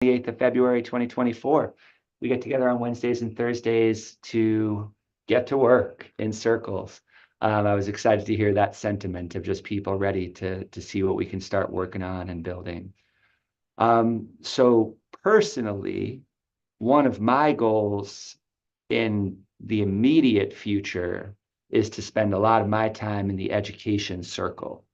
28th of February, 2024. We get together on Wednesdays and Thursdays to get to work in circles. I was excited to hear that sentiment of just people ready to see what we can start working on and building. So personally, one of my goals in the immediate future is to spend a lot of my time in the education circle.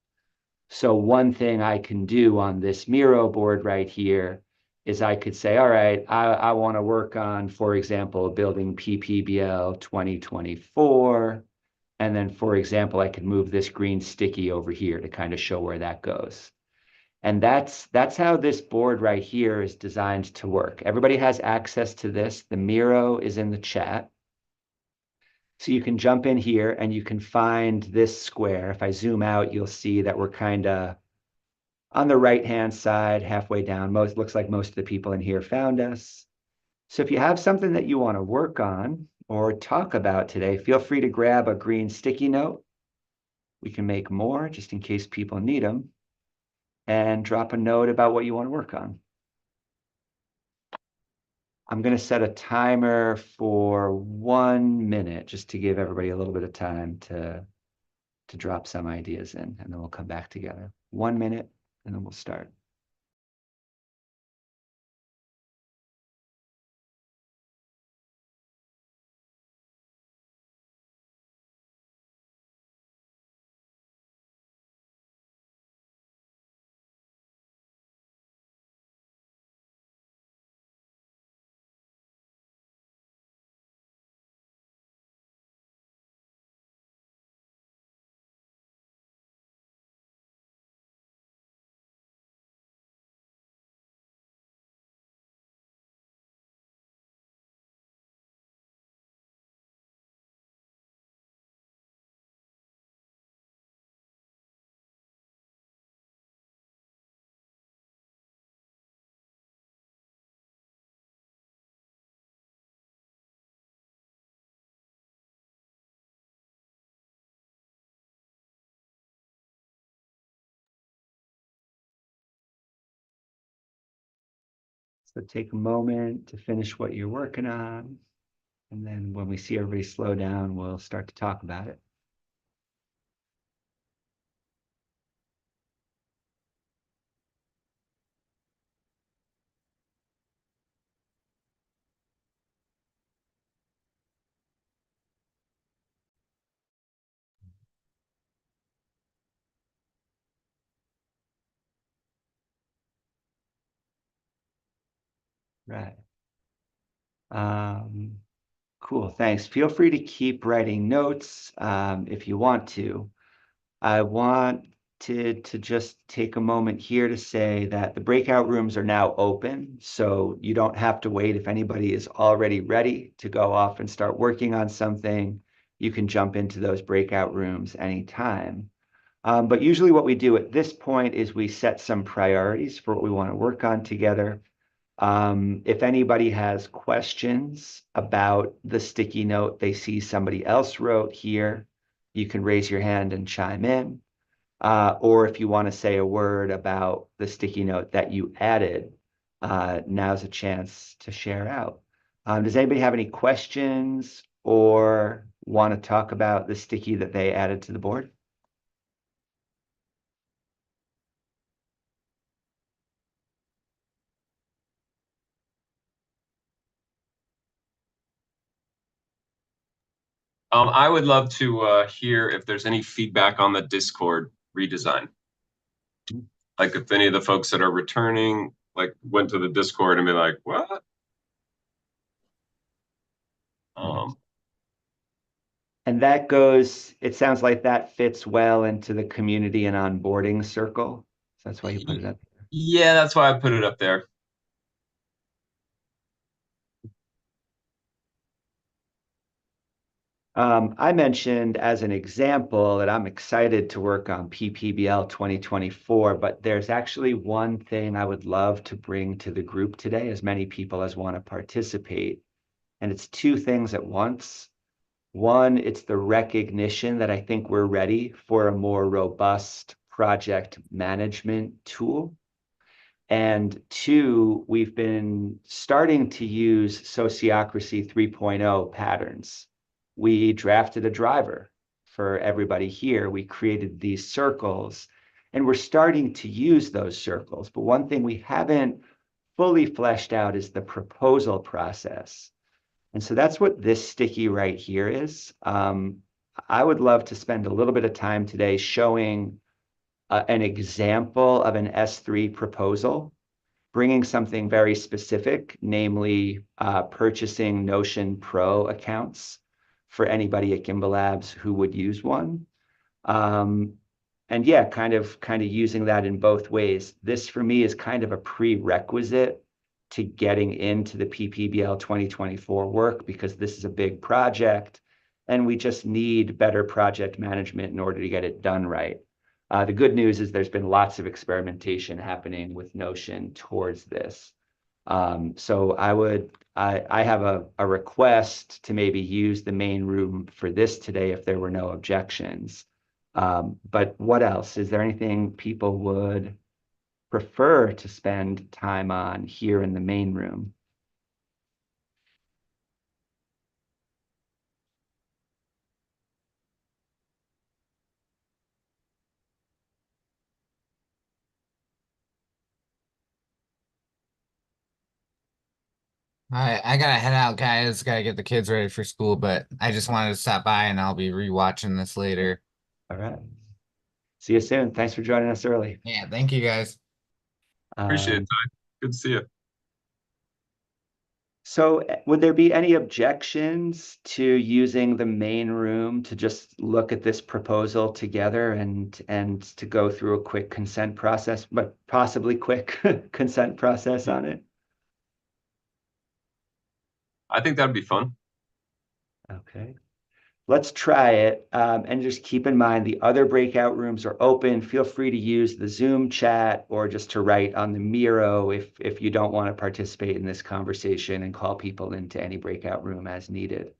So one thing I can do on this Miro board right here is I could say, all right, I want to work on, for example, building PPBL 2024. And then, for example, I could move this green sticky over here to kind of show where that goes. And that's how this board right here is designed to work. Everybody has access to this. The Miro is in the chat. So you can jump in here and you can find this square. If I zoom out, you'll see that we're kind of on the right-hand side, halfway down. Looks like most of the people in here found us. So if you have something that you want to work on or talk about today, feel free to grab a green sticky note. We can make more just in case people need them, and drop a note about what you want to work on. I'm going to set a timer for 1 minute just to give everybody a little bit of time to drop some ideas in, and then we'll come back together. 1 minute, and then we'll start. So take a moment to finish what you're working on. And then when we see everybody slow down, we'll start to talk about it. Right. Cool, thanks. Feel free to keep writing notes if you want to. I want to just take a moment here to say that the breakout rooms are now open, so you don't have to wait. If anybody is already ready to go off and start working on something, you can jump into those breakout rooms anytime. But usually what we do at this point is we set some priorities for what we want to work on together. If anybody has questions about the sticky note they see somebody else wrote here, you can raise your hand and chime in. Or if you want to say a word about the sticky note that you added, now's a chance to share out. Does anybody have any questions or want to talk about the sticky that they added to the board? I would love to hear if there's any feedback on the Discord redesign. Like if any of the folks that are returning, like went to the Discord and be like, what? And that goes, it sounds like that fits well into the community and onboarding circle. So that's why you put it up. Yeah, that's why I put it up there. I mentioned as an example that I'm excited to work on PPBL 2024, but there's actually one thing I would love to bring to the group today, as many people as want to participate. And it's two things at once. One, it's the recognition that I think we're ready for a more robust project management tool. And two, we've been starting to use Sociocracy 3.0 patterns. We drafted a driver for everybody here. We created these circles, and we're starting to use those circles. But one thing we haven't fully fleshed out is the proposal process. And so that's what this sticky right here is. I would love to spend a little bit of time today showing an example of an S3 proposal, bringing something very specific, namely purchasing Notion Pro accounts for anybody at Gimbalabs who would use one. And yeah, kind of using that in both ways. This for me is kind of a prerequisite to getting into the PPBL 2024 work, because this is a big project and we just need better project management in order to get it done right. The good news is there's been lots of experimentation happening with Notion towards this. So I have a request to maybe use the main room for this today if there were no objections. But what else? Is there anything people would prefer to spend time on here in the main room? I gotta head out, guys. Gotta get the kids ready for school, but I just wanted to stop by and I'll be rewatching this later. All right. See you soon. Thanks for joining us early. Yeah, thank you guys. Appreciate it, Ty. Good to see you. So would there be any objections to using the main room to just look at this proposal together and to go through a quick consent process, but possibly quick consent process on it? I think that'd be fun. Okay. Let's try it. And just keep in mind the other breakout rooms are open. Feel free to use the Zoom chat or just to write on the Miro if you don't want to participate in this conversation and call people into any breakout room as needed.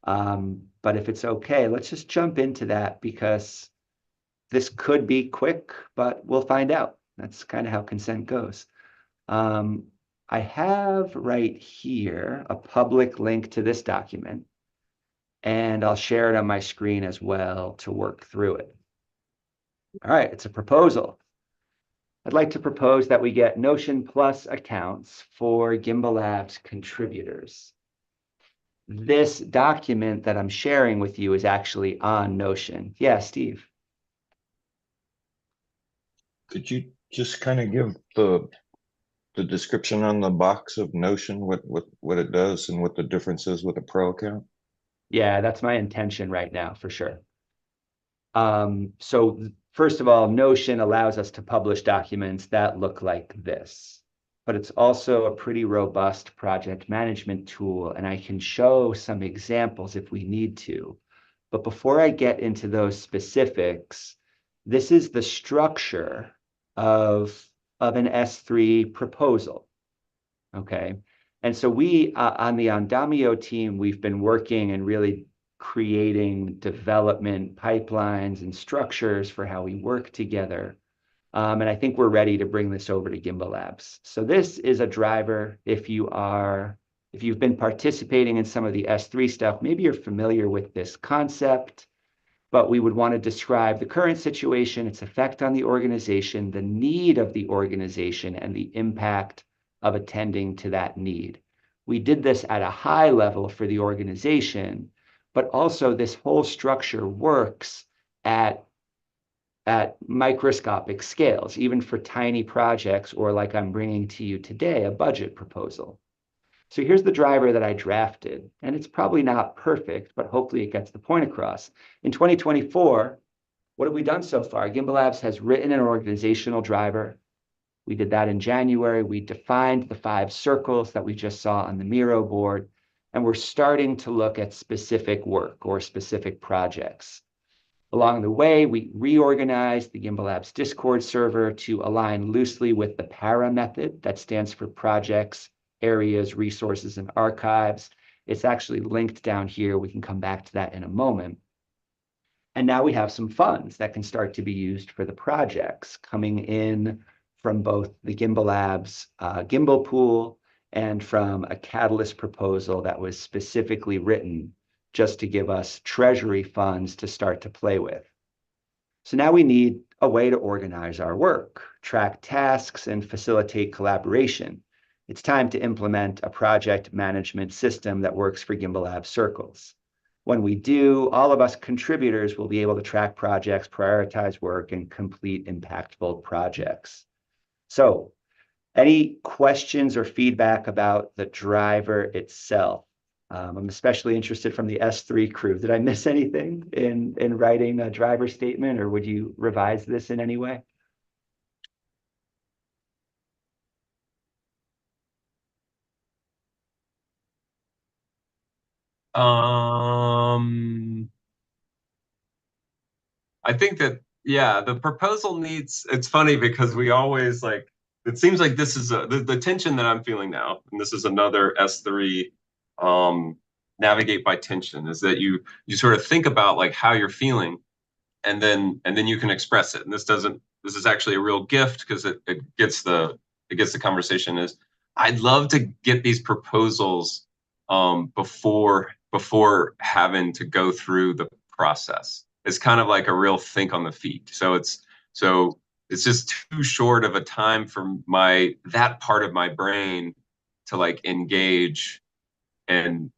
But if it's okay, let's just jump into that, because this could be quick, but we'll find out. That's kind of how consent goes. I have right here a public link to this document, and I'll share it on my screen as well to work through it. All right, it's a proposal. I'd like to propose that we get Notion Plus accounts for Gimbalabs contributors. This document that I'm sharing with you is actually on Notion. Yeah, Steve. Could you just kind of give the description on the box of Notion, what it does and what the difference is with a pro account? Yeah, that's my intention right now, for sure. So first of all, Notion allows us to publish documents that look like this, but it's also a pretty robust project management tool, and I can show some examples if we need to. But before I get into those specifics, this is the structure of an S3 proposal, okay? And so we, on the Andamio team, we've been working and really creating development pipelines and structures for how we work together. And I think we're ready to bring this over to Gimbalabs. So this is a driver. If you've been participating in some of the S3 stuff, maybe you're familiar with this concept, but we would want to describe the current situation, its effect on the organization, the need of the organization, and the impact of attending to that need. We did this at a high level for the organization, but also this whole structure works at microscopic scales, even for tiny projects, or like I'm bringing to you today, a budget proposal. So here's the driver that I drafted, and it's probably not perfect, but hopefully it gets the point across. In 2024, what have we done so far? Gimbalabs has written an organizational driver. We did that in January. We defined the 5 circles that we just saw on the Miro board, and we're starting to look at specific work or specific projects. Along the way, we reorganized the Gimbalabs Discord server to align loosely with the PARA method, that stands for projects, areas, resources, and archives. It's actually linked down here. We can come back to that in a moment. And now we have some funds that can start to be used for the projects coming in from both the Gimbalabs Gimbal pool and from a Catalyst proposal that was specifically written just to give us treasury funds to start to play with. So now we need a way to organize our work, track tasks, and facilitate collaboration. It's time to implement a project management system that works for Gimbalabs circles. When we do, all of us contributors will be able to track projects, prioritize work, and complete impactful projects. So, any questions or feedback about the driver itself? I'm especially interested from the S3 crew. Did I miss anything in writing a driver statement, or would you revise this in any way? I think that, yeah, the proposal needs, it's funny because we always like, it seems like this is the tension that I'm feeling now, and this is another S3 navigate by tension, is that you sort of think about like how you're feeling, and then you can express it. And this is actually a real gift because it gets the conversation. Is I'd love to get these proposals before having to go through the process. It's kind of like a real think on the feet. So it's just too short of a time for that part of my brain to like engage and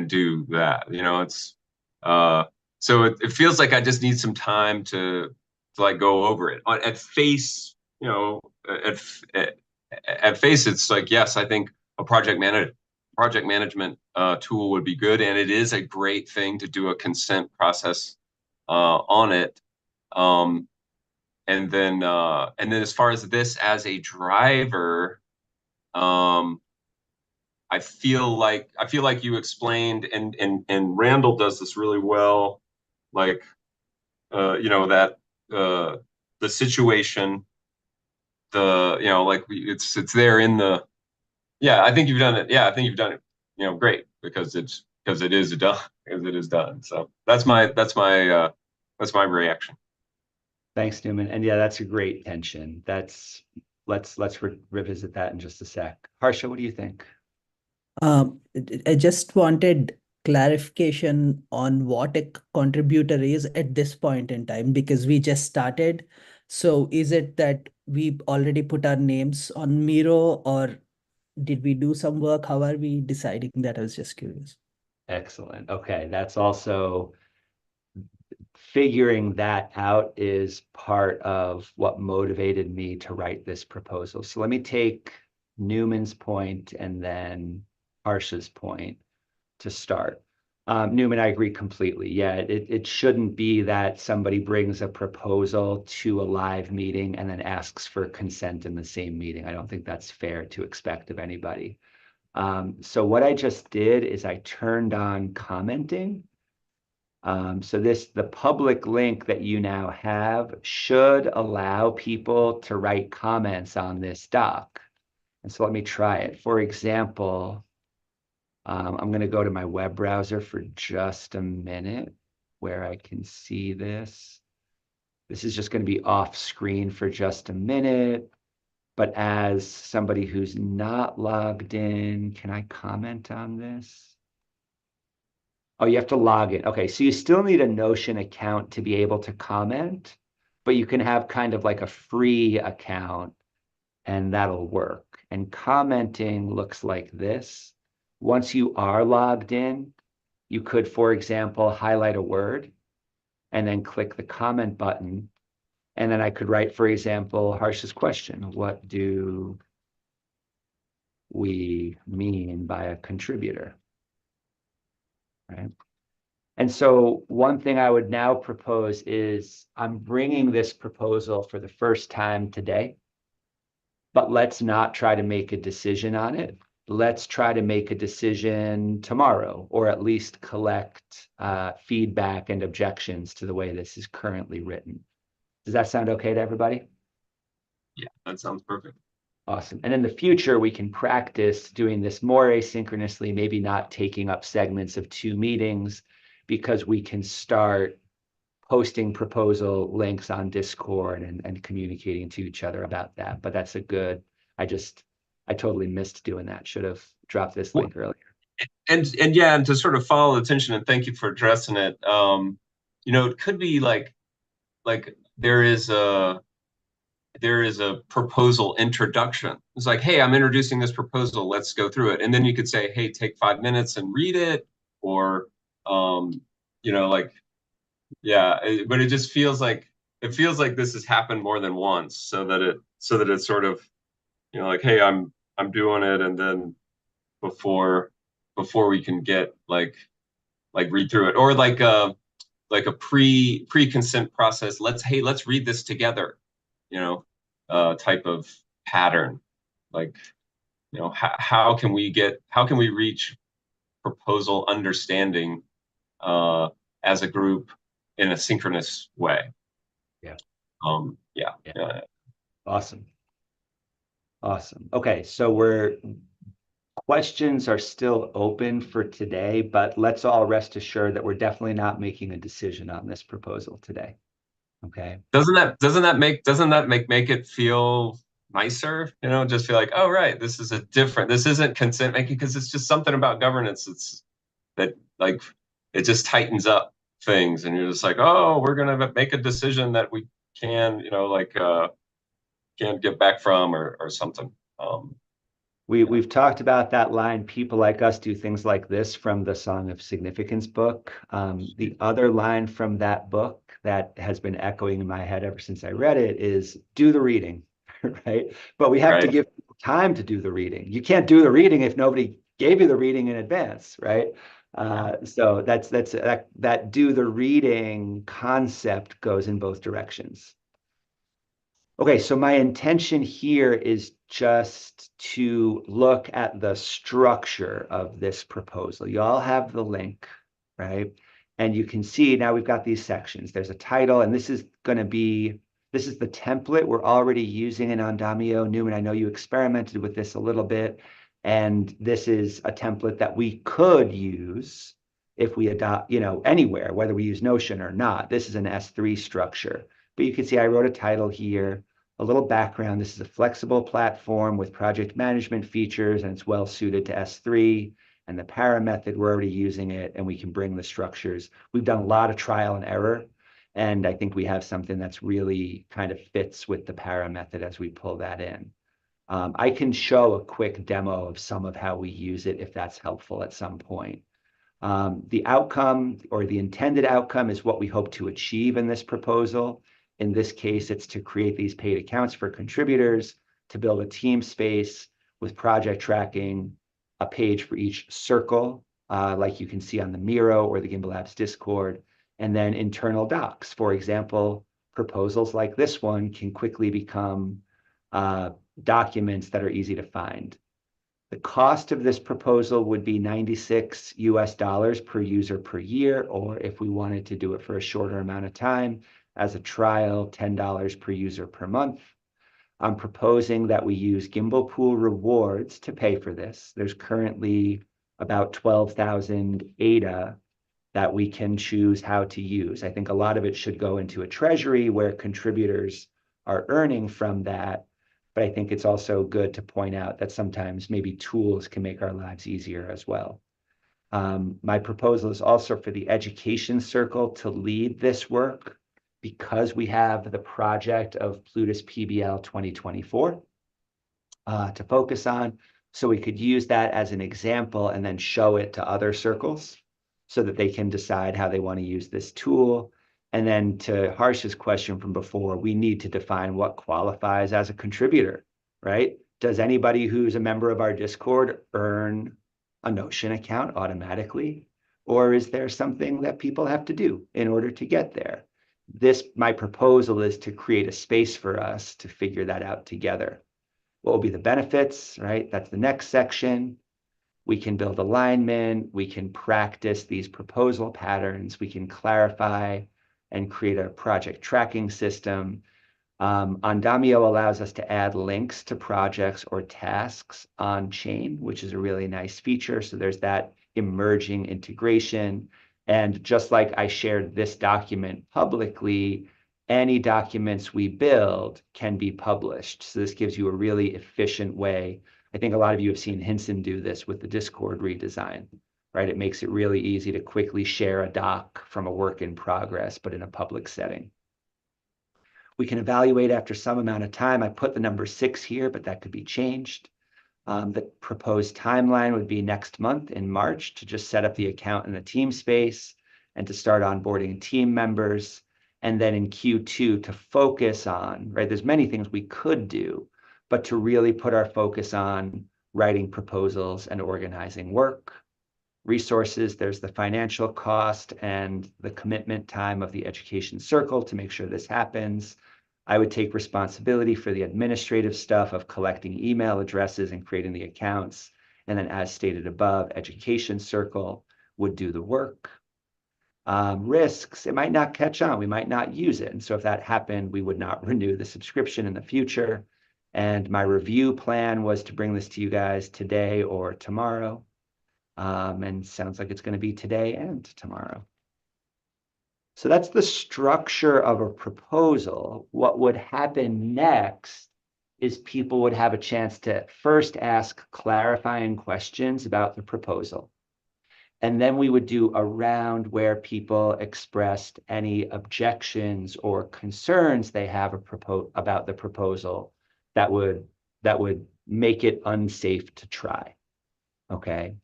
do that. You know, it's so it feels like I just need some time to like go over it. At face, you know, at face, it's like, yes, I think a project management tool would be good, and it is a great thing to do a consent process on it. And then as far as this as a driver, I feel like you explained, and Randall does this really well, like you know, that the situation, like it's there in the, yeah, I think you've done it. Yeah, I think you've done it, you know, great, because it is done. So that's my reaction. Thanks, Newman. And yeah, that's a great tension. Let's revisit that in just a sec. Harsha, what do you think? I just wanted clarification on what a contributor is at this point in time, because we just started. So is it that we already put our names on Miro, or did we do some work? How are we deciding that? I was just curious. Excellent. Okay, that's also figuring that out is part of what motivated me to write this proposal. So let me take Newman's point and then Harsha's point to start. Newman, I agree completely. Yeah, it shouldn't be that somebody brings a proposal to a live meeting and then asks for consent in the same meeting. I don't think that's fair to expect of anybody. So what I just did is I turned on commenting. So the public link that you now have should allow people to write comments on this doc. And so let me try it. For example, I'm going to go to my web browser for just a minute where I can see this. This is just going to be off screen for just a minute. But as somebody who's not logged in, can I comment on this? Oh, you have to log in. Okay, so you still need a Notion account to be able to comment, but you can have kind of like a free account and that'll work. And commenting looks like this. Once you are logged in, you could, for example, highlight a word and then click the comment button. And then I could write, for example, Harsha's question: what do we mean by a contributor? Right. And so one thing I would now propose is I'm bringing this proposal for the first time today, but let's not try to make a decision on it. Let's try to make a decision tomorrow, or at least collect feedback and objections to the way this is currently written. Does that sound okay to everybody? Yeah, that sounds perfect. Awesome. And in the future, we can practice doing this more asynchronously, maybe not taking up segments of 2 meetings, because we can start posting proposal links on Discord and communicating to each other about that. But that's a good, I totally missed doing that. Should have dropped this link earlier. And yeah, and to sort of follow attention, and thank you for addressing it. It could be like there is a proposal introduction. It's like, hey, I'm introducing this proposal. Let's go through it. And then you could say, hey, take 5 minutes and read it, or but it just feels like this has happened more than once, so that it's sort of, like, hey, I'm doing it, and then before we can get like read through it, or like a pre-consent process. Let's read this together, type of pattern. Like, how can we reach proposal understanding as a group in a synchronous way? Yeah. Yeah. Awesome. Okay, so questions are still open for today, but let's all rest assured that we're definitely not making a decision on this proposal today. Okay. Doesn't that make it feel nicer? Just feel like, oh, right, this isn't consent making, because it's just something about governance. It's that, like, it just tightens up things, and you're just like, oh, we're gonna make a decision that we can't get back from, or something. We've talked about that line, people like us do things like this, from the Song of Significance book. The other line from that book that has been echoing in my head ever since I read it is do the reading, right? But we have to give people time to do the reading. You can't do the reading if nobody gave you the reading in advance, right? So that do the reading concept goes in both directions. Okay, so my intention here is just to look at the structure of this proposal. You all have the link, right? And you can see now we've got these sections. There's a title, and this is the template we're already using in Andamio. Newman, I know you experimented with this a little bit, and this is a template that we could use if we adopt, anywhere, whether we use Notion or not. This is an S3 structure. But you can see I wrote a title here, a little background. This is a flexible platform with project management features, and it's well suited to S3. And the para method, we're already using it, and we can bring the structures. We've done a lot of trial and error, and I think we have something that's really kind of fits with the para method as we pull that in. I can show a quick demo of some of how we use it if that's helpful at some point. The outcome, or the intended outcome, is what we hope to achieve in this proposal. In this case, it's to create these paid accounts for contributors, to build a team space with project tracking, a page for each circle, like you can see on the Miro or the Gimbalabs Discord, and then internal docs. For example, proposals like this one can quickly become documents that are easy to find. The cost of this proposal would be $96 per user per year, or if we wanted to do it for a shorter amount of time, as a trial, $10 per user per month. I'm proposing that we use Gimbal Pool rewards to pay for this. There's currently about 12,000 ADA that we can choose how to use. I think a lot of it should go into a treasury where contributors are earning from that. But I think it's also good to point out that sometimes maybe tools can make our lives easier as well. My proposal is also for the education circle to lead this work, because we have the project of Plutus PBL 2024 to focus on. So we could use that as an example and then show it to other circles so that they can decide how they want to use this tool. And then to Harsh's question from before, we need to define what qualifies as a contributor, right? Does anybody who's a member of our Discord earn a Notion account automatically? Or is there something that people have to do in order to get there? My proposal is to create a space for us to figure that out together. What will be the benefits, right? That's the next section. We can build alignment. We can practice these proposal patterns. We can clarify and create a project tracking system. Andamio allows us to add links to projects or tasks on chain, which is a really nice feature. So there's that emerging integration. And just like I shared this document publicly, any documents we build can be published. So this gives you a really efficient way. I think a lot of you have seen Hinson do this with the Discord redesign, right? It makes it really easy to quickly share a doc from a work in progress, but in a public setting. We can evaluate after some amount of time. I put the number 6 here, but that could be changed. The proposed timeline would be next month in March to just set up the account in the team space and to start onboarding team members. And then in Q2 to focus on, right, there's many things we could do, but to really put our focus on writing proposals and organizing work. Resources, there's the financial cost and the commitment time of the education circle to make sure this happens. I would take responsibility for the administrative stuff of collecting email addresses and creating the accounts. And then as stated above, education circle would do the work. Risks, it might not catch on. We might not use it. And so if that happened, we would not renew the subscription in the future. And my review plan was to bring this to you guys today or tomorrow. And sounds like it's going to be today and tomorrow. So that's the structure of a proposal. What would happen next is people would have a chance to first ask clarifying questions about the proposal. And then we would do a round where people expressed any objections or concerns they have about the proposal that would make it unsafe to try. Okay.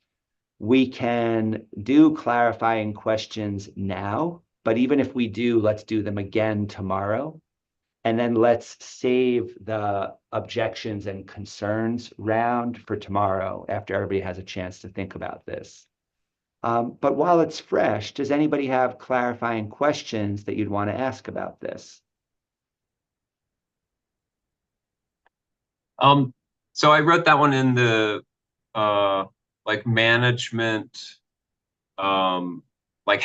We can do clarifying questions now, but even if we do, let's do them again tomorrow. And then let's save the objections and concerns round for tomorrow after everybody has a chance to think about this. But while it's fresh, does anybody have clarifying questions that you'd want to ask about this? So I wrote that one in the like management, like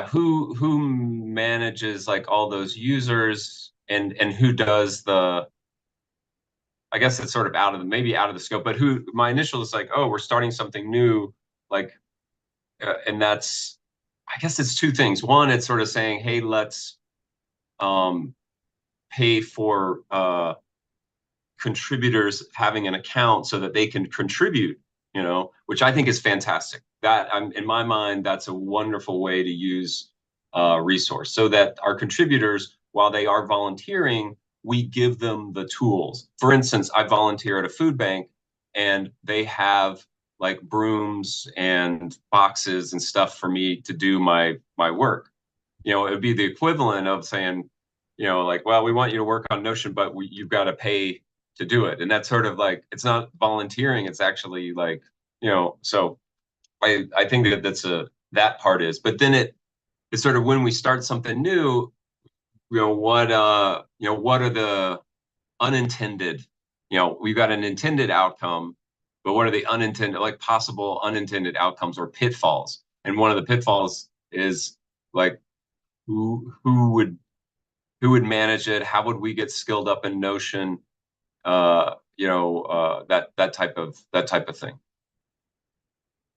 who manages like all those users and who does the, I guess it's sort of maybe out of the scope, but my initial is like, oh, we're starting something new, like, and that's, I guess it's two things. One, it's sort of saying, hey, let's pay for contributors having an account so that they can contribute, you know, which I think is fantastic. That in my mind, that's a wonderful way to use resource so that our contributors, while they are volunteering, we give them the tools. For instance, I volunteer at a food bank and they have like brooms and boxes and stuff for me to do my work. You know, it would be the equivalent of saying, you know, like, well, we want you to work on Notion, but you've got to pay to do it. And that's sort of like, it's not volunteering, it's actually like, you know, so I think that part is, but then it's sort of when we start something new, you know, what are the unintended, you know, we've got an intended outcome, but what are the unintended, like possible unintended outcomes or pitfalls? And one of the pitfalls is like, who would manage it? How would we get skilled up in Notion? You know, that type of thing.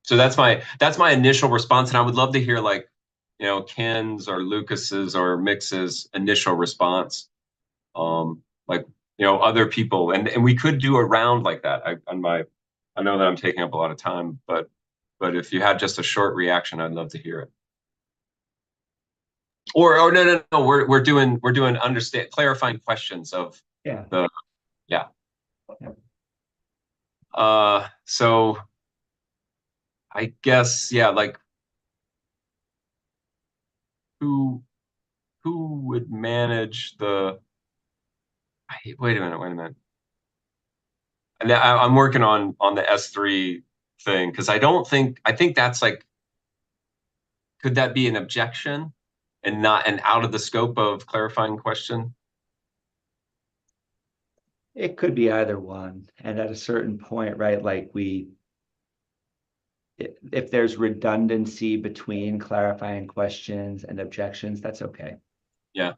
So that's my initial response, and I would love to hear like, you know, Ken's or Lucas's or Mix's initial response. Like, you know, other people, and we could do a round like that. I know that I'm taking up a lot of time, but if you had just a short reaction, I'd love to hear it. Or no, we're doing clarifying questions of the so I guess like who would manage the wait a minute. And I'm working on the S3 thing because I think that's like, could that be an objection and not an out of the scope of clarifying question? It could be either one. And at a certain point, right, like if there's redundancy between clarifying questions and objections, that's okay. Yeah.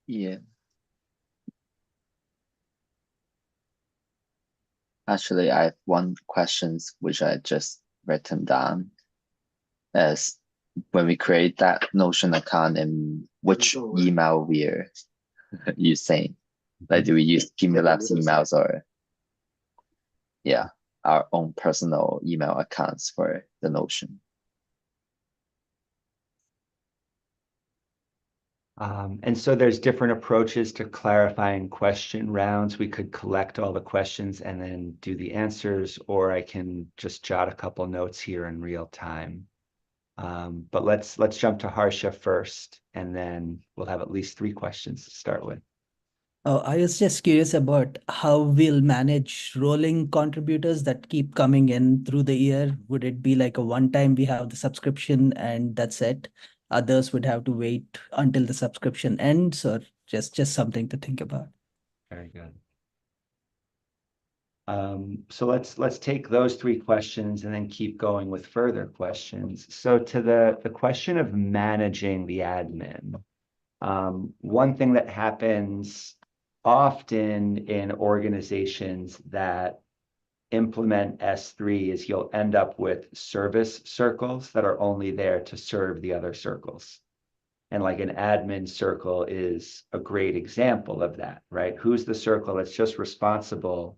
Yeah. Actually, I have one questions which I just written down as when we create that Notion account and which email we're using. Like, do we use Gimbalabs emails or yeah, our own personal email accounts for the Notion? And so there's different approaches to clarifying question rounds. We could collect all the questions and then do the answers, or I can just jot a couple notes here in real time. But let's jump to Harsha first, and then we'll have at least 3 questions to start with. Oh, I was just curious about how we'll manage rolling contributors that keep coming in through the year. Would it be like a one time we have the subscription and that's it? Others would have to wait until the subscription ends, or just something to think about. Very good. So let's take those 3 questions and then keep going with further questions. So to the question of managing the admin, one thing that happens often in organizations that implement S3 is you'll end up with service circles that are only there to serve the other circles. And like an admin circle is a great example of that, right? Who's the circle that's just responsible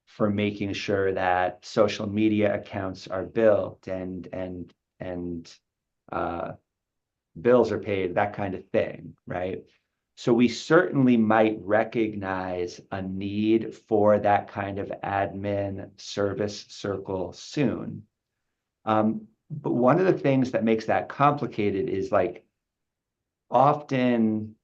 for making sure that social media accounts are built and bills are paid, that kind of thing, right? So we certainly might recognize a need for that kind of admin service circle soon. But one of the things that makes that complicated is like often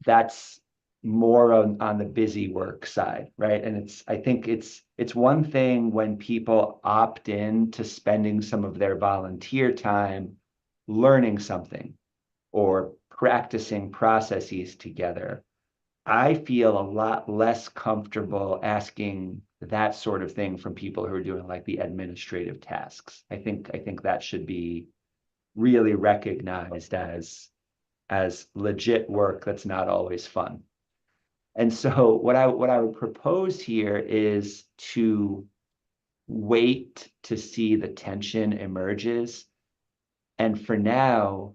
that's more on the busy work side, right? And I think it's one thing when people opt in to spending some of their volunteer time learning something or practicing processes together. I feel a lot less comfortable asking that sort of thing from people who are doing like the administrative tasks. I think that should be really recognized as legit work that's not always fun. And so what I would propose here is to wait to see the tension emerges. And for now,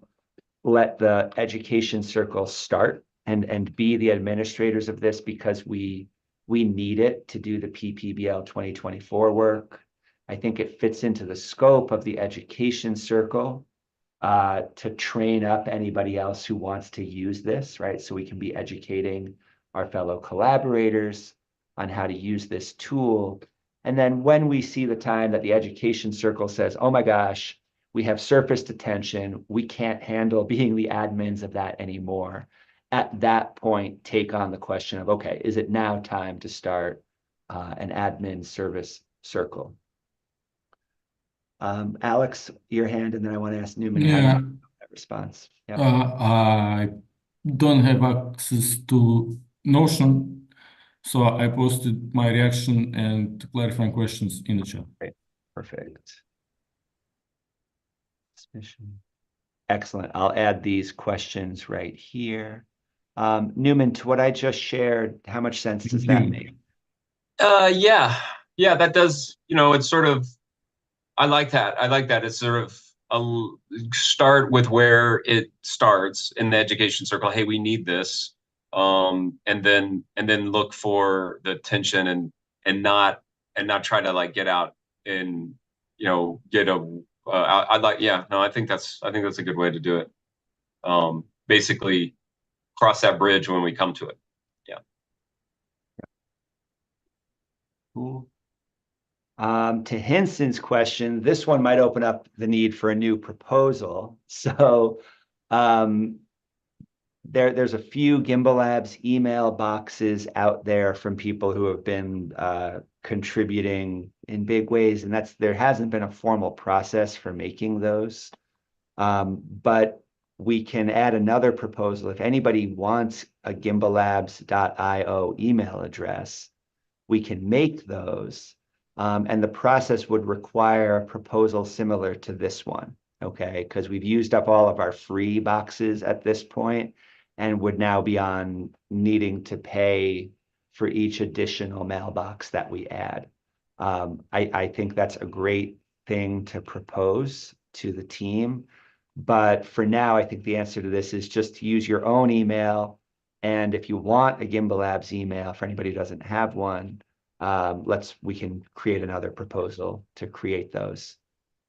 let the education circles start and be the administrators of this because we need it to do the PPBL 2024 work. I think it fits into the scope of the education circle to train up anybody else who wants to use this, right? So we can be educating our fellow collaborators on how to use this tool. And then when we see the time that the education circle says, oh my gosh, we have surfaced attention, we can't handle being the admins of that anymore. At that point, take on the question of, okay, is it now time to start an admin service circle? Alex, your hand, and then I want to ask Newman how Yeah, to make that response. Yeah. I don't have access to Notion, so I posted my reaction and clarifying questions in the chat. Great. Perfect. Submission. Excellent. I'll add these questions right here. Newman, to what I just shared, how much sense does that make? Yeah, that does, it's sort of, I like that. It's sort of start with where it starts in the education circle. Hey, we need this. And then look for the tension and not try to like get out and, get a, I think that's a good way to do it. Basically cross that bridge when we come to it. Yeah. Cool. To Hinson's question, this one might open up the need for a new proposal. So there's a few Gimbalabs email boxes out there from people who have been contributing in big ways, and there hasn't been a formal process for making those. But we can add another proposal. If anybody wants a gimbalabs.io email address, we can make those. And the process would require a proposal similar to this one, okay? Because we've used up all of our free boxes at this point and would now be on needing to pay for each additional mailbox that we add. I think that's a great thing to propose to the team. But for now, I think the answer to this is just use your own email. And if you want a Gimbalabs email, for anybody who doesn't have one, we can create another proposal to create those.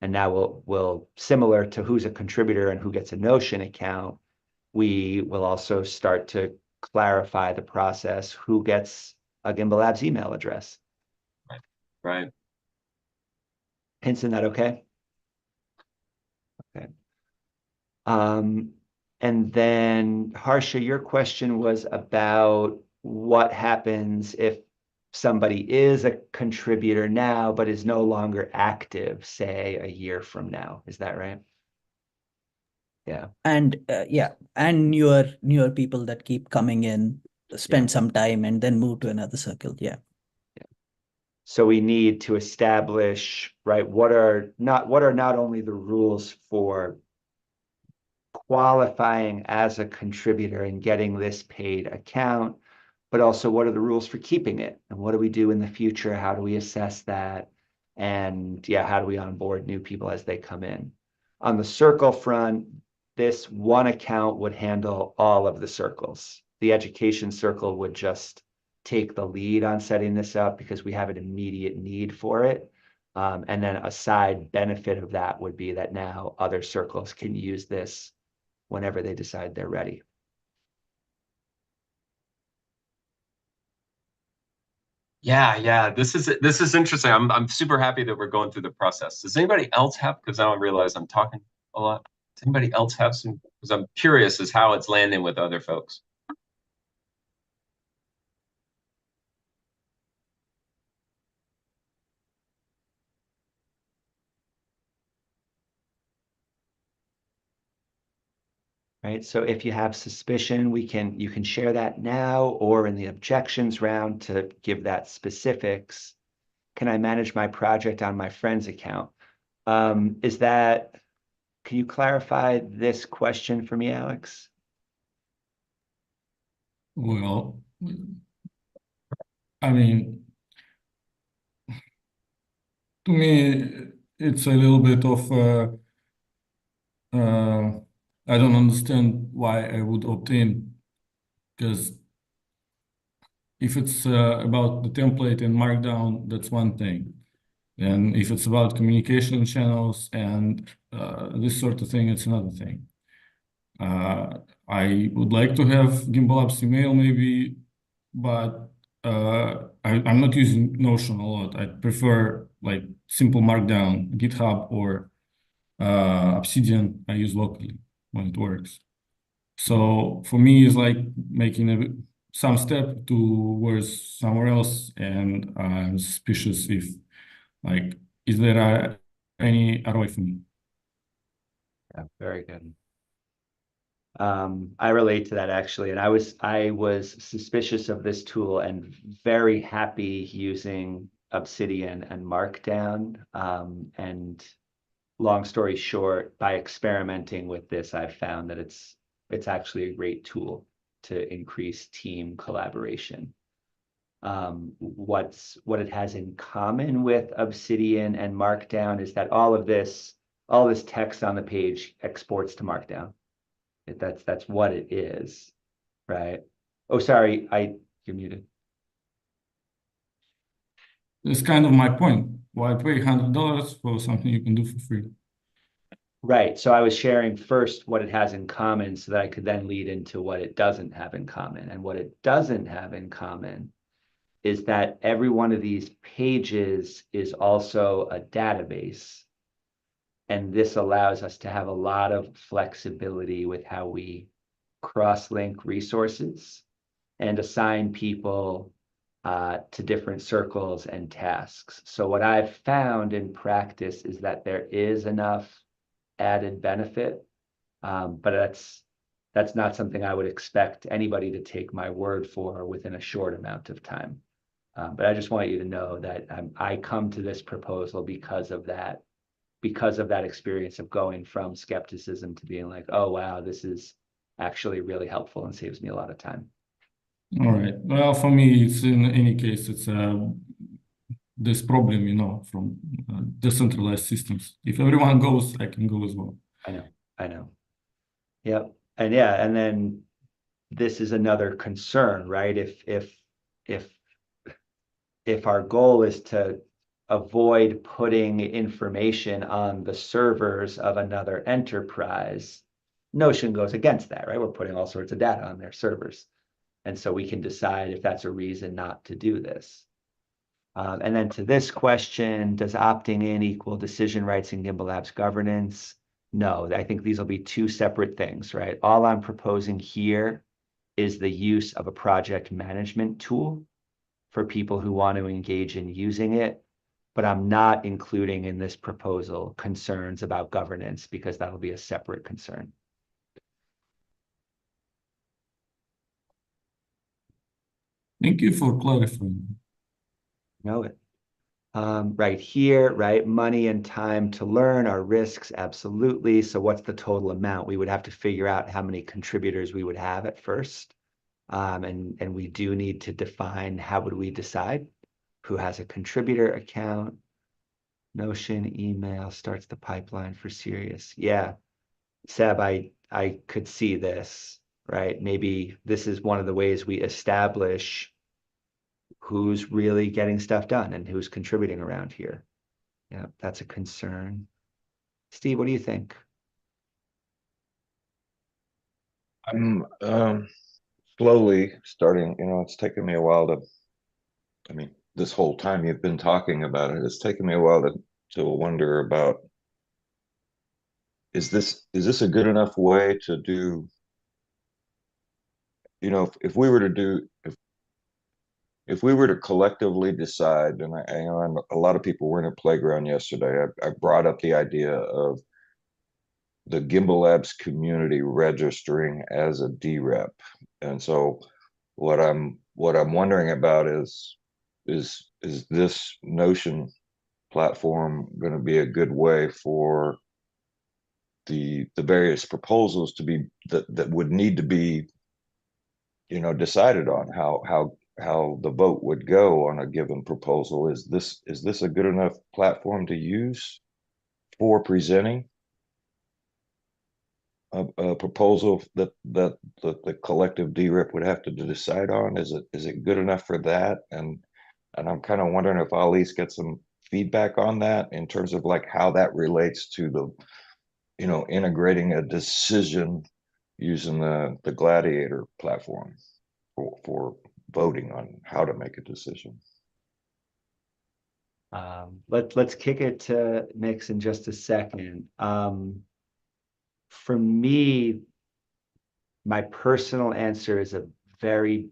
And now we'll similar to who's a contributor and who gets a Notion account, we will also start to clarify the process, who gets a Gimbalabs email address. Right. Isn't that okay? Okay. And then Harsha, your question was about what happens if somebody is a contributor now, but is no longer active, say a year from now. Is that right? Yeah. And yeah, and newer people that keep coming in, spend some time and then move to another circle. Yeah. So we need to establish, right, what are not only the rules for qualifying as a contributor and getting this paid account, but also what are the rules for keeping it? And what do we do in the future? How do we assess that? And yeah, how do we onboard new people as they come in? On the circle front, this one account would handle all of the circles. The education circle would just take the lead on setting this up because we have an immediate need for it. And then a side benefit of that would be that now other circles can use this whenever they decide they're ready. Yeah. This is interesting. I'm super happy that we're going through the process. Does anybody else have? Because now I realize I'm talking a lot. Does anybody else have some? Because I'm curious as how it's landing with other folks. Right. So if you have suspicion, you can share that now or in the objections round to give that specifics. Can I manage my project on my friend's account? Can you clarify this question for me, Alex? Well, I mean, to me, it's a little bit of I don't understand why I would opt in, because if it's about the template and Markdown, that's one thing. And if it's about communication channels and this sort of thing, it's another thing. I would like to have Gimbalabs email maybe, but I'm not using Notion a lot. I prefer like simple Markdown, GitHub, or Obsidian I use locally when it works. So for me, it's like making some step towards somewhere else, and I'm suspicious if like is there any ROI for me? Yeah, very good. I relate to that actually, and I was suspicious of this tool and very happy using Obsidian and Markdown. And long story short, by experimenting with this, I've found that it's actually a great tool to increase team collaboration. What it has in common with Obsidian and Markdown is that all this text on the page exports to Markdown. That's what it is, right? Oh, sorry, you're muted. That's kind of my point. Why pay $100 for something you can do for free? Right. So I was sharing first what it has in common so that I could then lead into what it doesn't have in common. And what it doesn't have in common is that every one of these pages is also a database. And this allows us to have a lot of flexibility with how we cross-link resources and assign people to different circles and tasks. So what I've found in practice is that there is enough added benefit, but that's not something I would expect anybody to take my word for within a short amount of time. But I just want you to know that I come to this proposal because of that experience of going from skepticism to being like, oh, wow, this is actually really helpful and saves me a lot of time. All right. Well, for me, it's in any case, it's a this problem, you know, from decentralized systems. If everyone goes, I can go as well. I know. Yep. And yeah, and then this is another concern, right? If our goal is to avoid putting information on the servers of another enterprise, Notion goes against that, right? We're putting all sorts of data on their servers. And so we can decide if that's a reason not to do this. And then to this question, does opting in equal decision rights in Gimbalabs governance? No, I think these will be two separate things, right? All I'm proposing here is the use of a project management tool for people who want to engage in using it, but I'm not including in this proposal concerns about governance because that'll be a separate concern. Thank you for clarifying. Know it. Right here, right? Money and time to learn are risks, absolutely. So what's the total amount? We would have to figure out how many contributors we would have at first. And we do need to define how would we decide who has a contributor account. Notion email starts the pipeline for Sirius. Yeah, Seb, I could see this, right? Maybe this is one of the ways we establish who's really getting stuff done and who's contributing around here. Yeah, that's a concern. Steve, what do you think? I'm slowly starting, you know, it's taken me a while to, I mean, this whole time you've been talking about it, it's taken me a while to wonder about, is this a good enough way to do, you know, if we were to do, if we were to collectively decide, and I know a lot of people were in a playground yesterday, I brought up the idea of the Gimbalabs community registering as a DREP. And so what I'm wondering about is this Notion platform going to be a good way for the various proposals to be that would need to be, you know, decided on how the vote would go on a given proposal. Is this a good enough platform to use for presenting a proposal that the collective DREP would have to decide on? Is it good enough for that? And I'm kind of wondering if I'll at least get some feedback on that in terms of like how that relates to the, you know, integrating a decision using the Gladiator platform for voting on how to make a decision. Let's kick it to Mix in just a second. For me, my personal answer is a very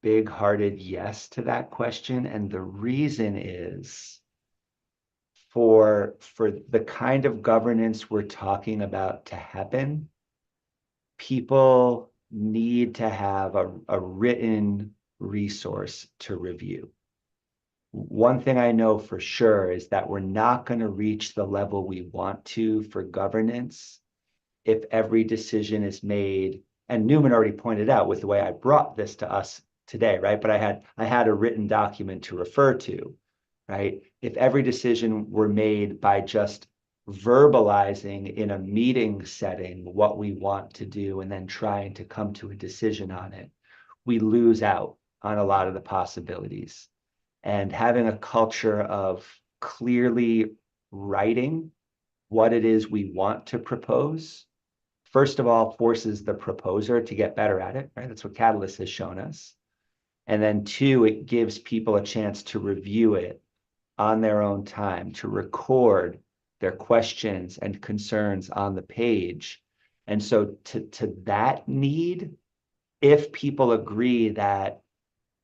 big-hearted yes to that question. And the reason is for the kind of governance we're talking about to happen, people need to have a written resource to review. One thing I know for sure is that we're not going to reach the level we want to for governance if every decision is made, and Newman already pointed out with the way I brought this to us today, right? But I had a written document to refer to, right? If every decision were made by just verbalizing in a meeting setting what we want to do and then trying to come to a decision on it, we lose out on a lot of the possibilities. And having a culture of clearly writing what it is we want to propose, first of all, forces the proposer to get better at it, right? That's what Catalyst has shown us. And then two, it gives people a chance to review it on their own time, to record their questions and concerns on the page. And so to that need, if people agree that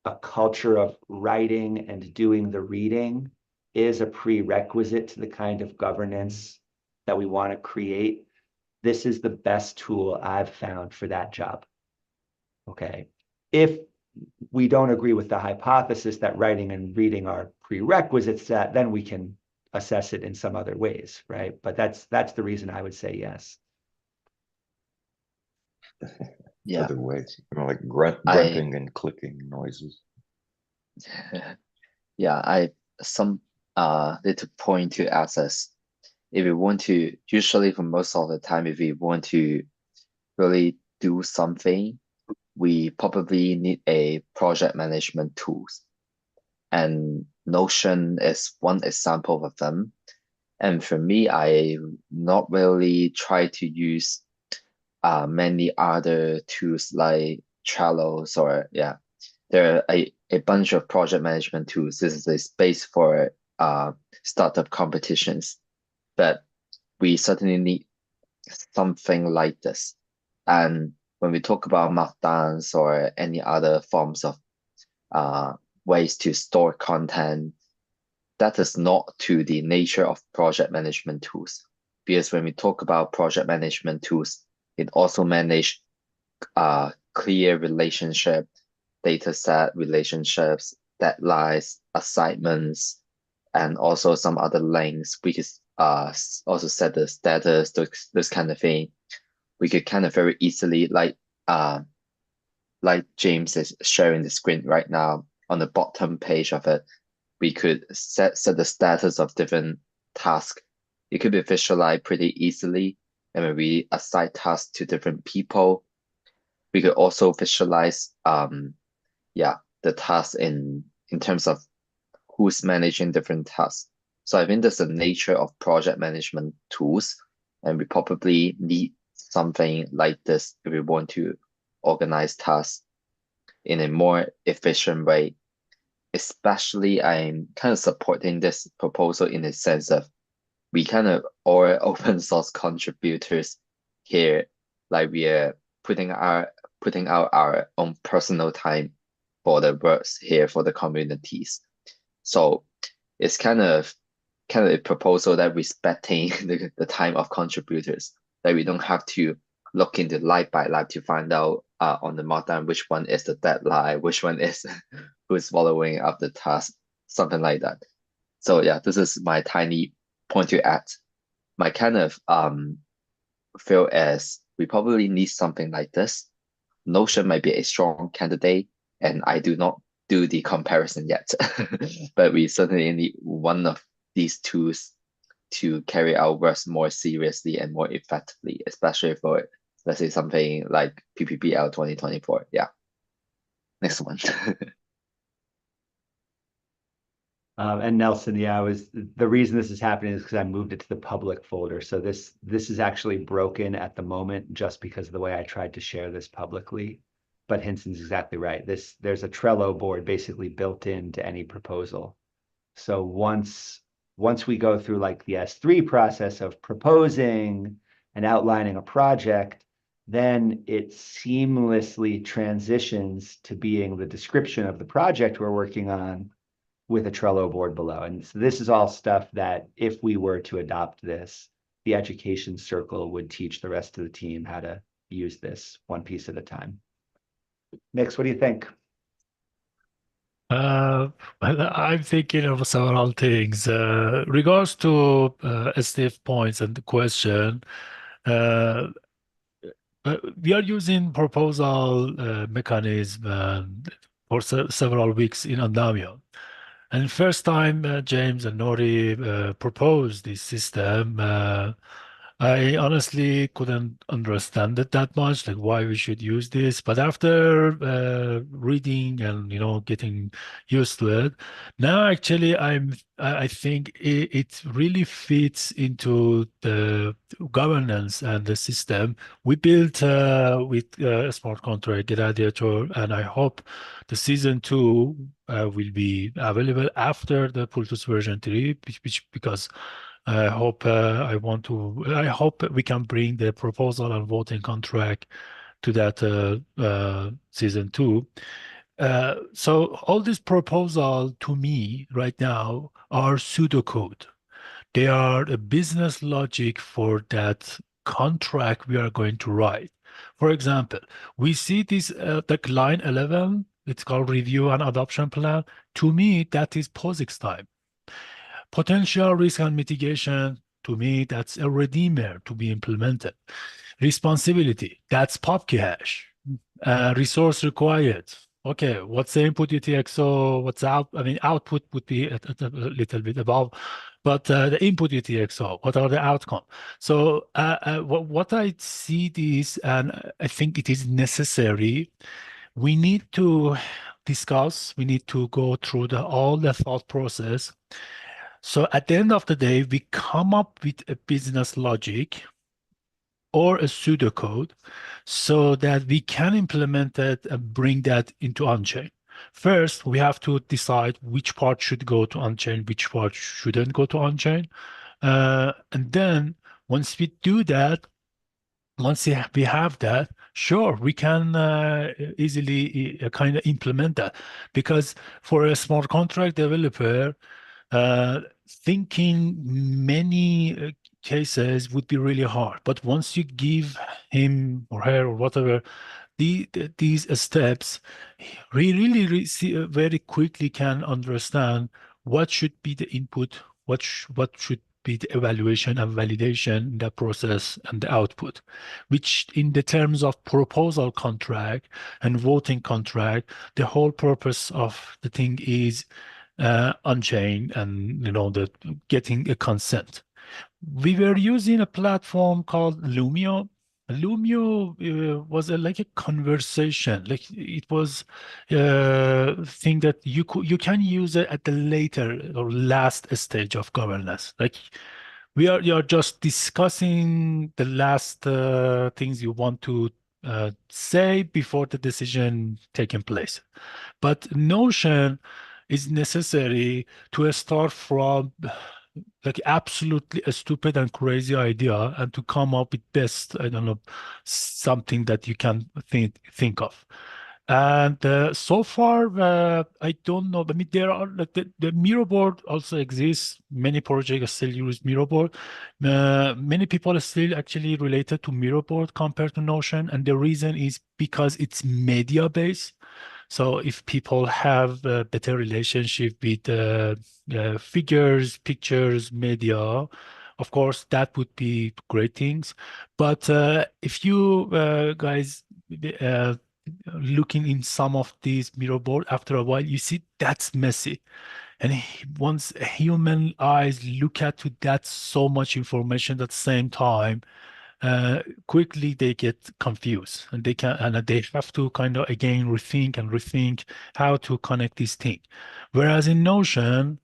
a culture of writing and doing the reading is a prerequisite to the kind of governance that we want to create, this is the best tool I've found for that job. Okay. If we don't agree with the hypothesis that writing and reading are prerequisites, that then we can assess it in some other ways, right? But that's the reason I would say yes. Yeah. Other ways, you know, like grunting and clicking noises. Yeah, some need to point to access. If we want to, usually for most of the time, if we want to really do something, we probably need a project management tools. And Notion is one example of them. And for me, I not really try to use many other tools like Trello or there are a bunch of project management tools. This is a space for startup competitions, but we certainly need something like this. And when we talk about markdowns or any other forms of ways to store content, that is not to the nature of project management tools. Because when we talk about project management tools, it also manage clear relationship, data set relationships, deadlines, assignments, and also some other links. We could also set the status, this kind of thing. We could kind of very easily, like James is sharing the screen right now, on the bottom page of it, we could set the status of different tasks. It could be visualized pretty easily. And when we assign tasks to different people, we could also visualize the tasks in terms of who's managing different tasks. So I think that's the nature of project management tools. And we probably need something like this if we want to organize tasks in a more efficient way. Especially, I'm kind of supporting this proposal in the sense of we kind of are open source contributors here, like we are putting out our own personal time for the works here for the communities. So it's kind of a proposal that respecting the time of contributors, that we don't have to look into line by line to find out on the markdown which one is the deadline, which one is who's following up the task, something like that. So yeah, this is my tiny point to add. My kind of feel as we probably need something like this. Notion might be a strong candidate, and I do not do the comparison yet, but we certainly need one of these tools to carry our works more seriously and more effectively, especially for, let's say, something like PPPL 2024. Yeah. Next one. And Nelson, the reason this is happening is because I moved it to the public folder. So this is actually broken at the moment just because of the way I tried to share this publicly. But Hinson's exactly right. There's a Trello board basically built into any proposal. So once we go through like the S3 process of proposing and outlining a project, then it seamlessly transitions to being the description of the project we're working on with a Trello board below. And so this is all stuff that if we were to adopt this, the education circle would teach the rest of the team how to use this one piece at a time. Mix, what do you think? Well, I'm thinking of several things. Regards to Steve points and the question, we are using proposal mechanism for several weeks in Andamio. And first time James and Nori proposed this system, I honestly couldn't understand it that much, like why we should use this. But after reading and getting used to it, now actually I think it really fits into the governance and the system we built with smart contract gladiator, and I hope the season 2 will be available after the Pultus version 3, because I hope we can bring the proposal and voting contract to that season 2. So all these proposals to me right now are pseudocode. They are a business logic for that contract we are going to write. For example, we see this like line 11, it's called review and adoption plan. To me, that is POSIX time. Potential risk and mitigation, to me, that's a redeemer to be implemented. Responsibility, that's PubKey hash. Resource required, okay, what's the input UTXO? What's out? I mean, output would be a little bit above, but the input UTXO, what are the outcome? So what I see this, and I think it is necessary, we need to discuss, we need to go through all the thought process. So at the end of the day, we come up with a business logic or a pseudocode so that we can implement it and bring that into on-chain. First, we have to decide which part should go to on-chain, which part shouldn't go to on-chain. And then once we do that, once we have that, sure, we can easily kind of implement that. Because for a smart contract developer, thinking many cases would be really hard. But once you give him or her or whatever these steps, we really very quickly can understand what should be the input, what should be the evaluation and validation, the process and the output, which in the terms of proposal contract and voting contract, the whole purpose of the thing is on-chain and the getting a consent. We were using a platform called Lumio. Lumio was like a conversation, like it was a thing that you can use it at the later or last stage of governance. Like you're just discussing the last things you want to say before the decision taking place. But Notion is necessary to start from like absolutely a stupid and crazy idea and to come up with best, I don't know, something that you can think of. And so far, I don't know. I mean, there are like the Miro board also exists. Many projects still use Miro board. Many people are still actually related to Miro board compared to Notion, and the reason is because it's media based. So if people have a better relationship with figures, pictures, media, of course, that would be great things. But if you guys looking in some of these mirror board, after a while, you see that's messy. And once human eyes look at to that so much information at the same time, quickly they get confused and they have to kind of again rethink how to connect these things. Whereas in Notion,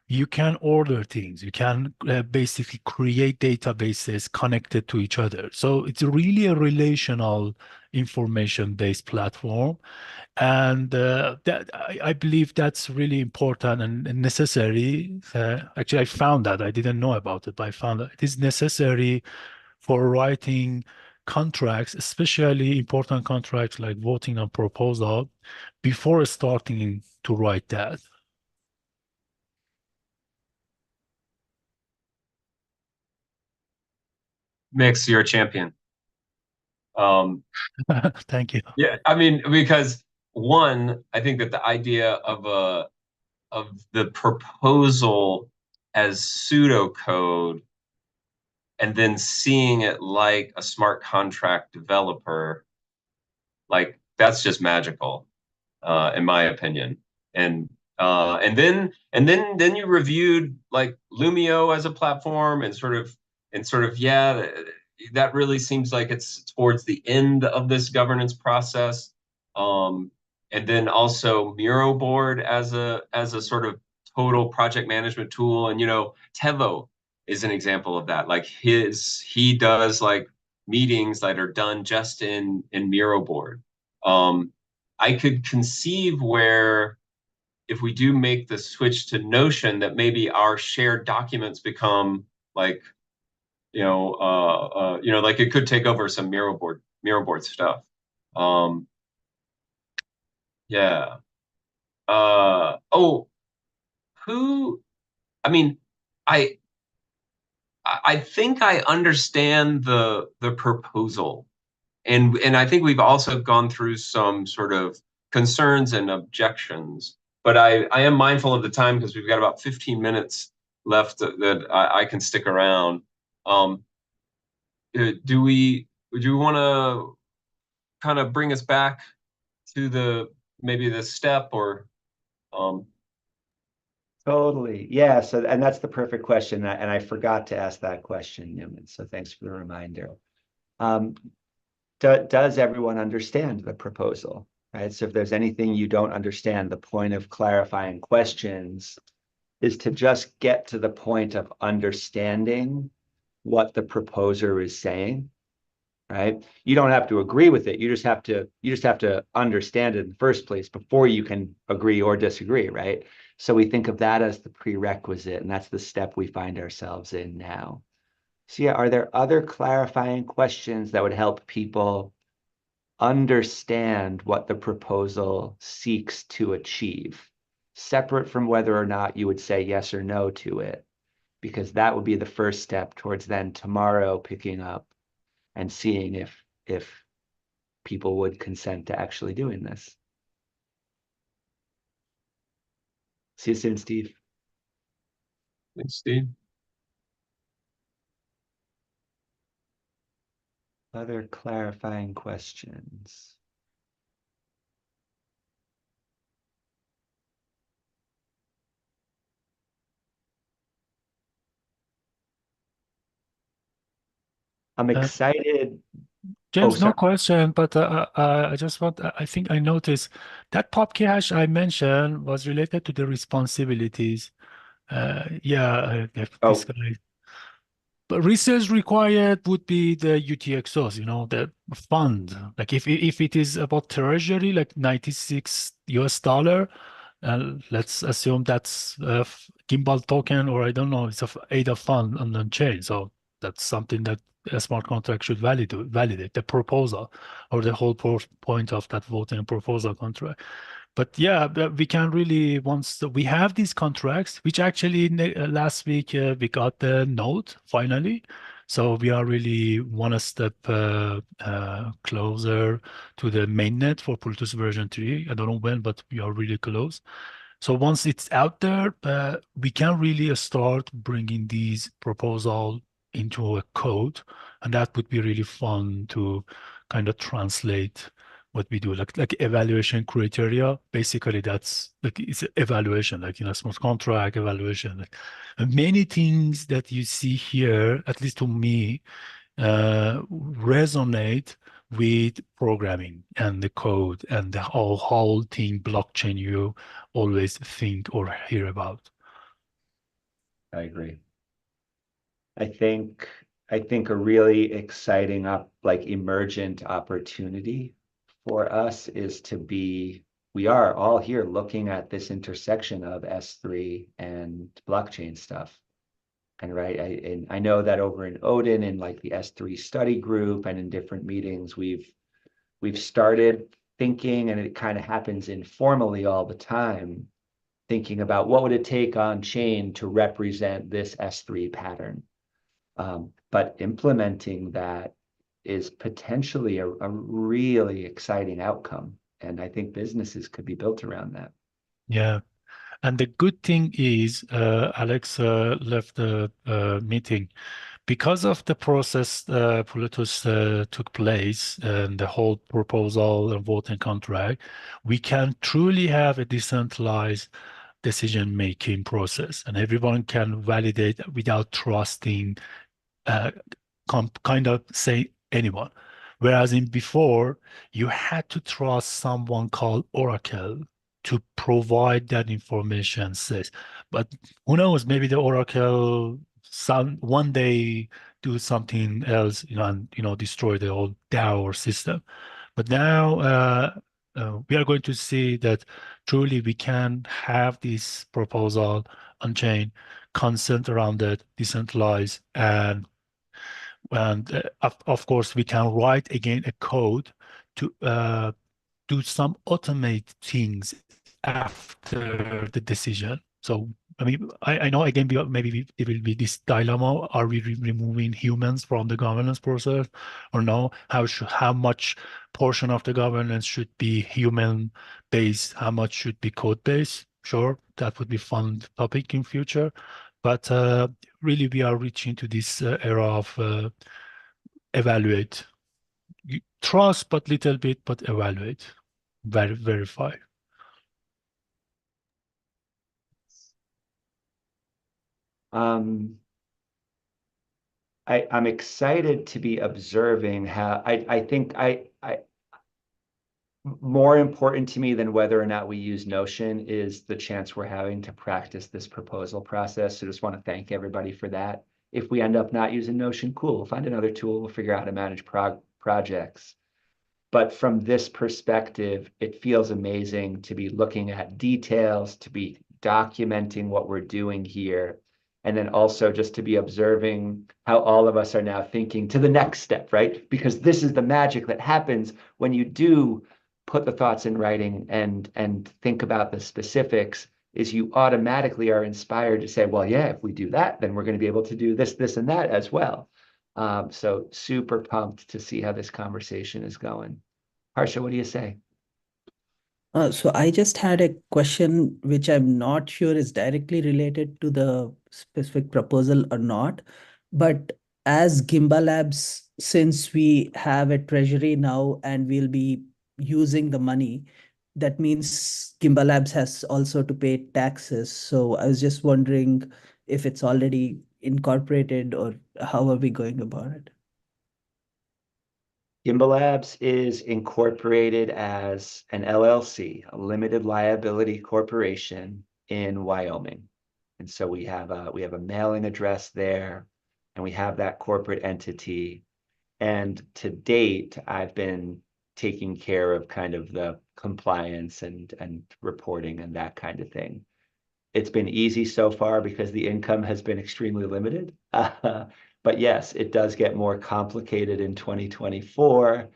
you can order things, you can basically create databases connected to each other. So it's really a relational information-based platform. And that I believe that's really important and necessary. Actually, I found that I didn't know about it, but I found that it is necessary for writing contracts, especially important contracts like voting and proposal, before starting to write that. Mix, you're a champion. Thank you. Yeah, I mean, because one, I think that the idea of the proposal as pseudocode and then seeing it like a smart contract developer, like that's just magical, in my opinion. And then you reviewed like Lumio as a platform and sort of yeah, that really seems like it's towards the end of this governance process. And then also Miro board as a sort of total project management tool. And Tevo is an example of that. Like he does like meetings that are done just in Miro board. I could conceive where if we do make the switch to Notion, that maybe our shared documents become like, like it could take over some Miro board stuff. Yeah. Oh, I mean, I think I understand the proposal. And I think we've also gone through some sort of concerns and objections. But I am mindful of the time because we've got about 15 minutes left that I can stick around. Do we want to kind of bring us back to the maybe this step or Totally. Yeah. So, and that's the perfect question. And I forgot to ask that question, Newman. So thanks for the reminder. Does everyone understand the proposal? Right. So if there's anything you don't understand, the point of clarifying questions is to just get to the point of understanding what the proposer is saying. Right. You don't have to agree with it. You just have to understand it in the first place before you can agree or disagree. Right. So we think of that as the prerequisite, and that's the step we find ourselves in now. So yeah, are there other clarifying questions that would help people understand what the proposal seeks to achieve, separate from whether or not you would say yes or no to it? Because that would be the first step towards then tomorrow picking up and seeing if people would consent to actually doing this. See you soon, Steve. thanks, Steve. Other clarifying questions? I'm excited. James, no Sorry. question, but I just want, I think I noticed that pop cache I mentioned was related to the responsibilities. This guy. But research required would be the UTXOs, the fund. Like if it is about treasury, like $96, let's assume that's a Gimbal token, or I don't know, it's a ADA fund on the chain. So that's something that a smart contract should validate the proposal or the whole point of that voting proposal contract. But yeah, we can really, once we have these contracts, which actually last week we got the node finally. So we are really one step closer to the mainnet for Plutus version 3. I don't know when, but we are really close. So once it's out there, we can really start bringing these proposals into a code, and that would be really fun to kind of translate what we do, like evaluation criteria. Basically, that's like it's evaluation, like smart contract evaluation. And many things that you see here, at least to me, resonate with programming and the code and the whole thing blockchain you always think or hear about. I agree. I think a really exciting emergent opportunity for us is we are all here looking at this intersection of S3 and blockchain stuff. And I know that over in Odin, in like the S3 study group and in different meetings, we've started thinking, and it kind of happens informally all the time, thinking about what would it take on chain to represent this S3 pattern. But implementing that is potentially a really exciting outcome. And I think businesses could be built around that. Yeah. And the good thing is, Alex left the meeting. Because of the process Plutus took place and the whole proposal and voting contract, we can truly have a decentralized decision-making process, and everyone can validate without trusting kind of say anyone. Whereas in before, you had to trust someone called Oracle to provide that information says. But who knows, maybe the Oracle one day do something else, and destroy the whole DAO or system. But now we are going to see that truly we can have this proposal on chain, consent around it, decentralized, and of course we can write again a code to do some automate things after the decision. So I mean, I know again maybe it will be this dilemma: are we removing humans from the governance process, or no? How much portion of the governance should be human based? How much should be code based? Sure, that would be fun topic in future, but really we are reaching to this era of evaluate, trust, but little bit, but evaluate, verify. I'm excited to be observing how I think more important to me than whether or not we use Notion is the chance we're having to practice this proposal process. So just want to thank everybody for that. If we end up not using Notion, cool, we'll find another tool, we'll figure out how to manage projects. But from this perspective, it feels amazing to be looking at details, to be documenting what we're doing here, and then also just to be observing how all of us are now thinking to the next step, right? Because this is the magic that happens when you do put the thoughts in writing and think about the specifics, is you automatically are inspired to say, well, yeah, if we do that, then we're going to be able to do this, this, and that as well. So super pumped to see how this conversation is going. Harsha, what do you say? So I just had a question which I'm not sure is directly related to the specific proposal or not. But as Gimbalabs, since we have a treasury now and we'll be using the money, that means Gimbalabs has also to pay taxes. So I was just wondering if it's already incorporated or how are we going about it? Gimbalabs is incorporated as an LLC, a limited liability corporation in Wyoming. And so we have a mailing address there, and we have that corporate entity. And to date, I've been taking care of kind of the compliance and reporting and that kind of thing. It's been easy so far because the income has been extremely limited. But yes, it does get more complicated in 2024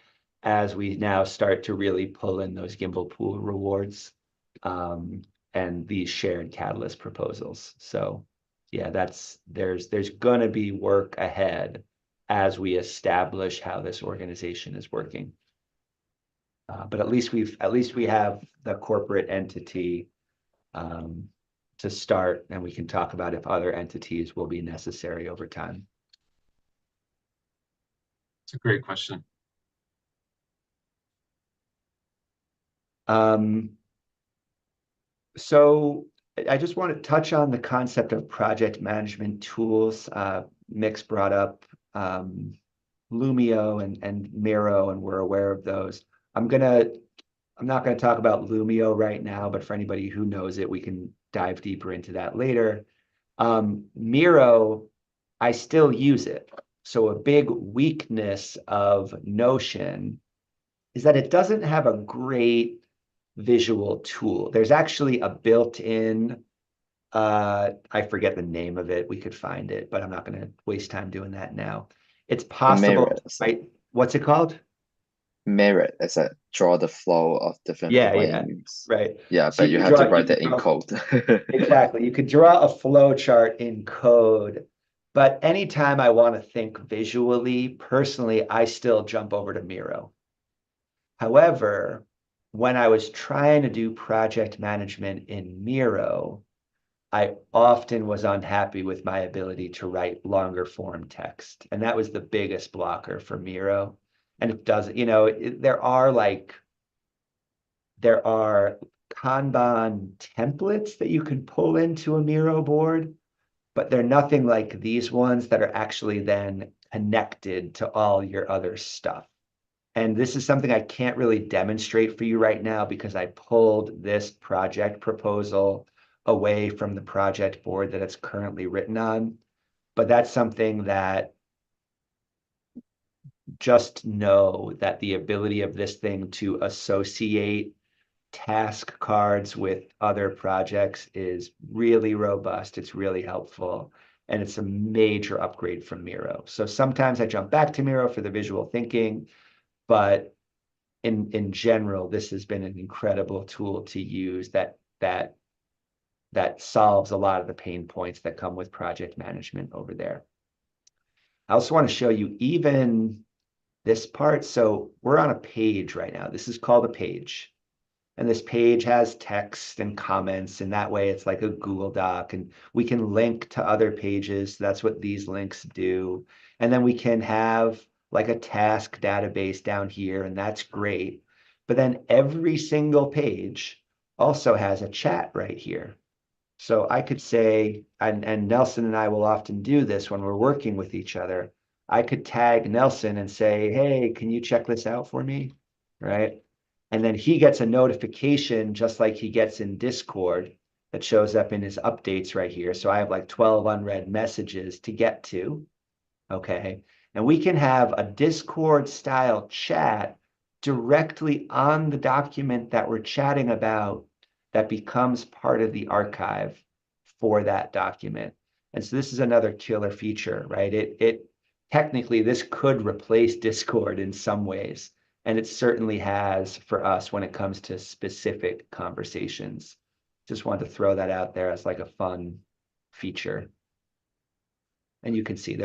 as we now start to really pull in those Gimbal Pool rewards and these shared Catalyst proposals. So yeah, there's gonna be work ahead as we establish how this organization is working. But at least we have the corporate entity to start, and we can talk about if other entities will be necessary over time. It's a great question. So I just want to touch on the concept of project management tools. Mix brought up Lumio and Miro, and we're aware of those. I'm not going to talk about Lumio right now, but for anybody who knows it, we can dive deeper into that later. Miro, I still use it. So a big weakness of Notion is that it doesn't have a great visual tool. There's actually a built-in, I forget the name of it. We could find it, but I'm not going to waste time doing that now. It's possible, right? What's it called? Mirror is a draw the flow of different frames. Right. Yeah, So but you have to write that in code. Exactly. You could draw a flow chart in code, but anytime I want to think visually, personally, I still jump over to Miro. However, when I was trying to do project management in Miro, I often was unhappy with my ability to write longer form text. And that was the biggest blocker for Miro. And it doesn't, there are Kanban templates that you can pull into a Miro board, but they're nothing like these ones that are actually then connected to all your other stuff. And this is something I can't really demonstrate for you right now because I pulled this project proposal away from the project board that it's currently written on. But that's something that just know that the ability of this thing to associate task cards with other projects is really robust. It's really helpful. And it's a major upgrade from Miro. So sometimes I jump back to Miro for the visual thinking, but in general, this has been an incredible tool to use that solves a lot of the pain points that come with project management over there. I also want to show you even this part. So we're on a page right now. This is called a page. And this page has text and comments, and that way it's like a Google Doc, and we can link to other pages. That's what these links do. And then we can have like a task database down here, and that's great. But then every single page also has a chat right here. So I could say, and Nelson and I will often do this when we're working with each other. I could tag Nelson and say, hey, can you check this out for me? Right? And then he gets a notification just like he gets in Discord that shows up in his updates right here. So I have like 12 unread messages to get to. Okay. And we can have a Discord style chat directly on the document that we're chatting about that becomes part of the archive for that document. And so this is another killer feature, right? It technically this could replace Discord in some ways, and it certainly has for us when it comes to specific conversations. Just wanted to throw that out there as like a fun feature. And you can see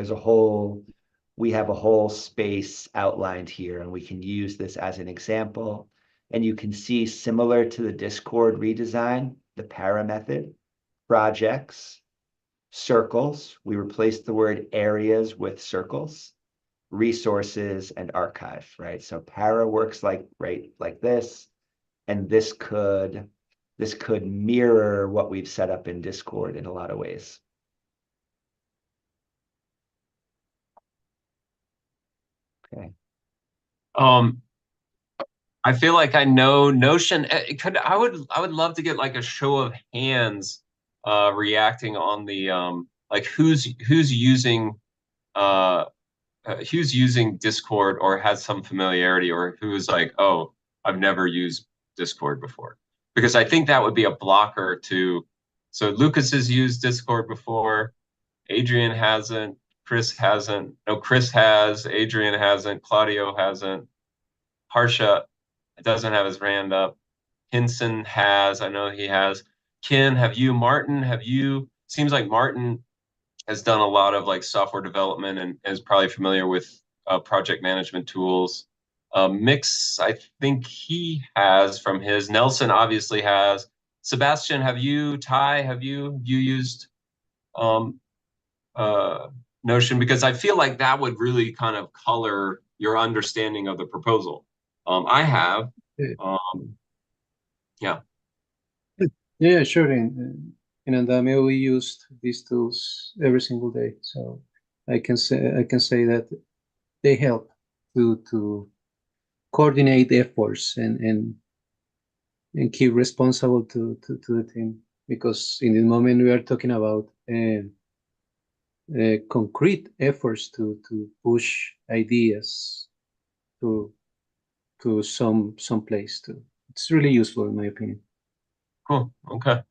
we have a whole space outlined here, and we can use this as an example. And you can see, similar to the Discord redesign, the para method, projects, circles. We replaced the word areas with circles, resources, and archive, right? So para works like this, and this could mirror what we've set up in Discord in a lot of ways. Okay. I feel like I know Notion. I would love to get like a show of hands reacting on the like who's using Discord or has some familiarity, or who's like, oh, I've never used Discord before. Because I think that would be a blocker to, so Lucas has used Discord before, Adrian hasn't, Chris hasn't, no, Chris has, Adrian hasn't, Claudio hasn't, Harsha doesn't have his hand up, Hinson has, I know he has, Ken, have you, Martin, have you? Seems like Martin has done a lot of like software development and is probably familiar with project management tools. Mix, I think he has from his. Nelson obviously has. Sebastian, have you? Ty, have you used Notion? Because I feel like that would really kind of color your understanding of the proposal. I have. Yeah. Yeah, sure. In Andamio, we used these tools every single day, so I can say that they help to coordinate efforts and keep responsible to the team, because in the moment we are talking about concrete efforts to push ideas to some place too. It's really useful in my opinion. Cool. Okay.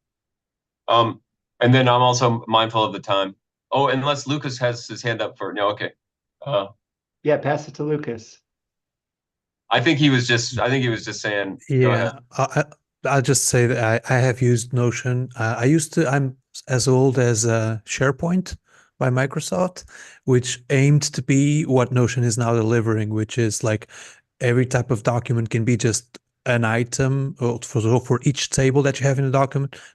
And then I'm also mindful of the time. Oh, unless Lucas has his hand up for no. Okay. Yeah, pass it to Lucas. I think he was just saying. Yeah, I'll just say that I have used Notion. I'm as old as SharePoint by Microsoft, which aimed to be what Notion is now delivering, which is like every type of document can be just an item. For each table that you have in a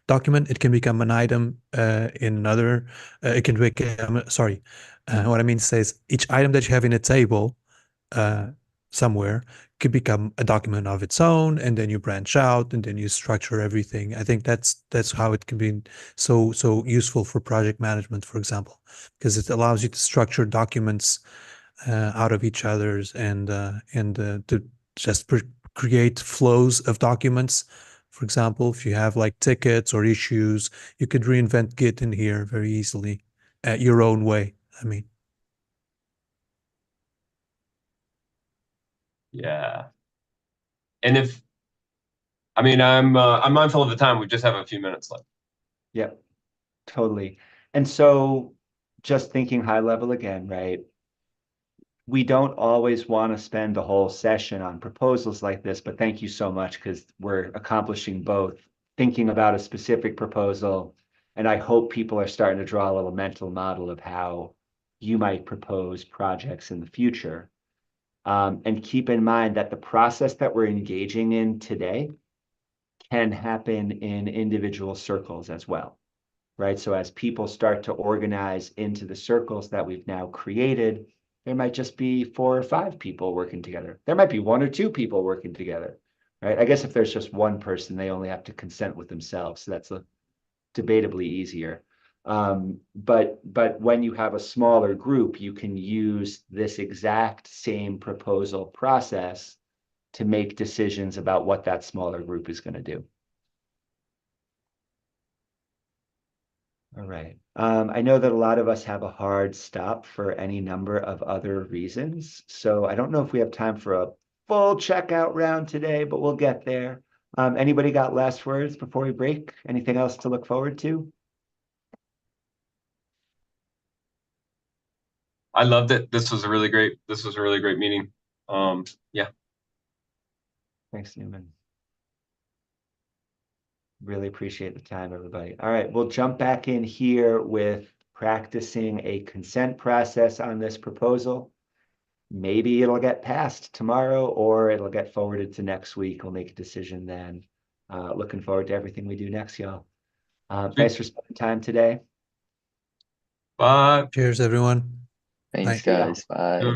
document, it can become an item in another. It can become, sorry, what I mean to say is each item that you have in a table somewhere could become a document of its own, and then you branch out and then you structure everything. I think that's how it can be so useful for project management, for example, because it allows you to structure documents out of each other's and to just create flows of documents. For example, if you have like tickets or issues, you could reinvent Git in here very easily at your own way. I mean. Yeah. And I'm mindful of the time. We just have a few minutes left. Yep, totally. And so just thinking high level again, right? We don't always want to spend a whole session on proposals like this, but thank you so much, because we're accomplishing both thinking about a specific proposal, and I hope people are starting to draw a little mental model of how you might propose projects in the future. And keep in mind that the process that we're engaging in today can happen in individual circles as well, right? So as people start to organize into the circles that we've now created, there might just be 4 or 5 people working together. There might be 1 or 2 people working together, right? I guess if there's just one person, they only have to consent with themselves. So that's debatably easier. But when you have a smaller group, you can use this exact same proposal process to make decisions about what that smaller group is going to do. All right. I know that a lot of us have a hard stop for any number of other reasons. So I don't know if we have time for a full checkout round today, but we'll get there. Anybody got last words before we break? Anything else to look forward to? I loved it. This was a really great meeting. Yeah. Thanks, Newman. Really appreciate the time, everybody. All right, we'll jump back in here with practicing a consent process on this proposal. Maybe it'll get passed tomorrow or it'll get forwarded to next week. We'll make a decision then. Looking forward to everything we do next, y'all. Thanks for spending time today. Bye. Cheers, everyone. Thanks, Bye. guys. Bye. Yeah.